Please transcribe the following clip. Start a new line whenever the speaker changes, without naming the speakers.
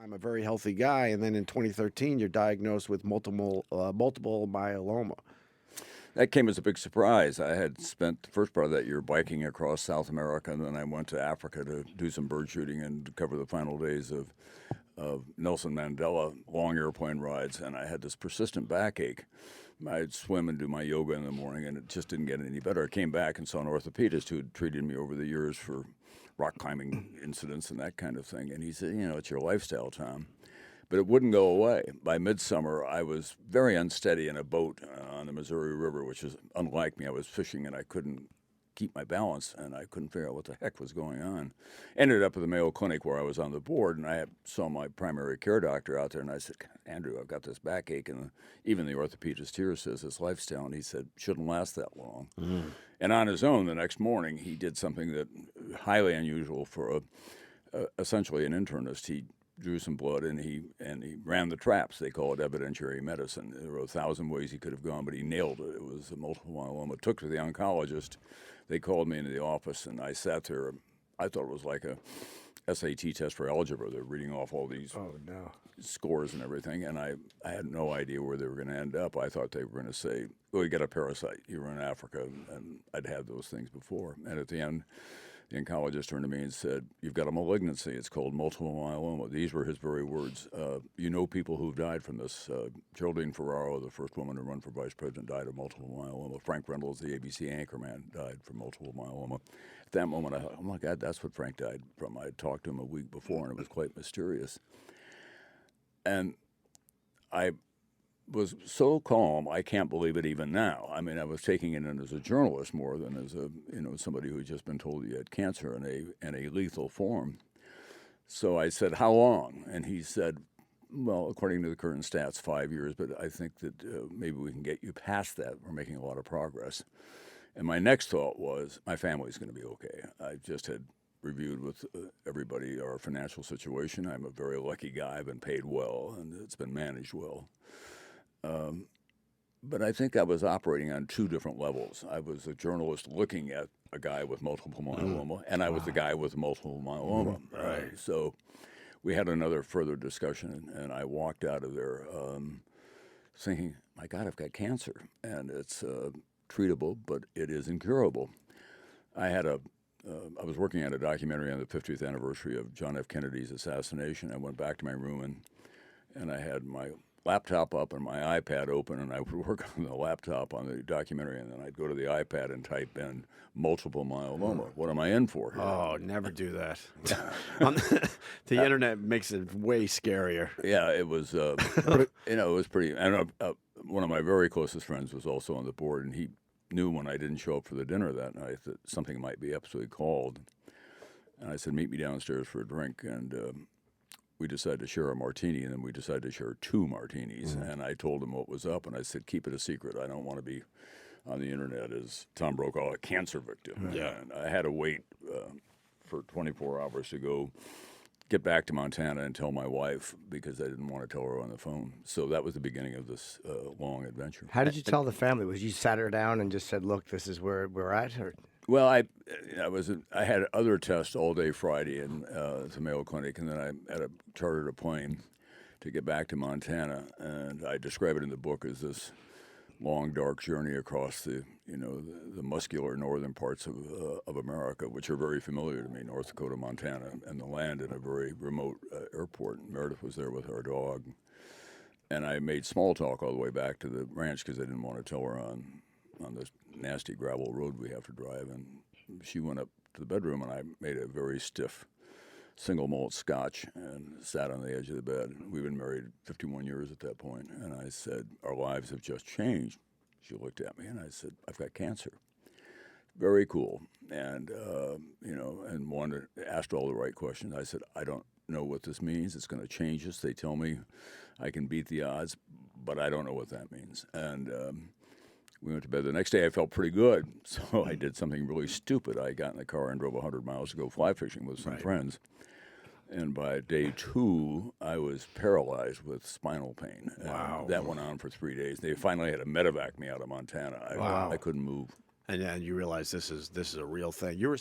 I'm a very healthy guy, and then in 2013, you're diagnosed with multiple myeloma.
That came as a big surprise. I had spent the first part of that year biking across South America, and then I went to Africa to do some bird shooting and cover the final days of Nelson Mandela long airplane rides, and I had this persistent backache. I'd swim and do my yoga in the morning, and it just didn't get any better. I came back and saw an orthopedist who had treated me over the years for rock climbing incidents and that kind of thing, and he said, it's your lifestyle, Tom. But it wouldn't go away. By midsummer, I was very unsteady in a boat on the Missouri River, which is unlike me. I was fishing, and I couldn't keep my balance, and I couldn't figure out what the heck was going on. Ended up at the Mayo Clinic where I was on the board, and I saw my primary care doctor out there, and I said, Andrew, I've got this backache, and even the orthopedist here says it's lifestyle, and he said, shouldn't last that long. And on his own, the next morning, he did something that highly unusual for essentially an internist. He drew some blood, and he ran the traps. They call it evidentiary medicine. There were 1,000 ways he could have gone, but he nailed it. It was a multiple myeloma. Took to the oncologist. They called me into the office, and I sat there. I thought it was like a SAT test for algebra. They're reading off all these scores and everything, and I had no idea where they were going to end up. I thought they were going to say, "Oh, you got a parasite. You were in Africa," and I'd had those things before. And at the end, the oncologist turned to me and said, "You've got a malignancy. It's called multiple myeloma." These were his very words. You know people who've died from this. Geraldine Ferraro, the first woman to run for vice president, died of multiple myeloma. Frank Reynolds, the ABC anchorman, died from multiple myeloma. At that moment, I thought, oh my God, that's what Frank died from. I had talked to him a week before, and it was quite mysterious. And I was so calm, I can't believe it even now. I mean, I was taking it in as a journalist more than as somebody who had just been told he had cancer in a lethal form. So I said, how long? And he said, well, according to the current stats, 5 years, but I think that maybe we can get you past that. We're making a lot of progress. And my next thought was, my family's going to be okay. I just had reviewed with everybody our financial situation. I'm a very lucky guy. I've been paid well, and it's been managed well. But I think I was operating on two different levels. I was a journalist looking at a guy with multiple myeloma, and I was the guy with multiple myeloma.
Right.
So we had another further discussion, and I walked out of there thinking, my God, I've got cancer, and it's treatable, but it is incurable. I was working on a documentary on the 50th anniversary of John F. Kennedy's assassination. I went back to my room, and I had my laptop up and my iPad open, and I would work on the laptop on the documentary, and then I'd go to the iPad and type in multiple myeloma. What am I in for here?
Oh, never do that. The internet makes it way scarier.
Yeah, it was, it was pretty, and one of my very closest friends was also on the board, and he knew when I didn't show up for the dinner that night that something might be up, so he called. And I said, meet me downstairs for a drink, and we decided to share a martini, and then we decided to share 2 martinis. And I told him what was up, and I said, keep it a secret. I don't want to be on the internet as Tom Brokaw, a cancer victim.
Yeah.
And I had to wait for 24 hours to get back to Montana and tell my wife because I didn't want to tell her on the phone. So that was the beginning of this long adventure.
How did you tell the family? Was you sat her down and just said, look, this is where we're at? Or?
Well, I had other tests all day Friday at the Mayo Clinic, and then I had chartered a plane to get back to Montana, and I describe it in the book as this long, dark journey across the muscular northern parts of America, which are very familiar to me, North Dakota, Montana, and the land in a very remote airport. Meredith was there with our dog, and I made small talk all the way back to the ranch because I didn't want to tell her on this nasty gravel road we have to drive. And she went up to the bedroom, and I made a very stiff single malt scotch and sat on the edge of the bed. We've been married 51 years at that point, and I said, our lives have just changed. She looked at me, and I said, I've got cancer. Very cool. And, and asked all the right questions. I said, I don't know what this means. It's going to change us. They tell me I can beat the odds, but I don't know what that means. And we went to bed. The next day I felt pretty good, so I did something really stupid. I got in the car and drove 100 miles to go fly fishing with some friends. And by day 2, I was paralyzed with spinal pain.
Wow.
That went on for 3 days. They finally had to medevac me out of Montana. I couldn't move.
And you realize this is a real thing. You were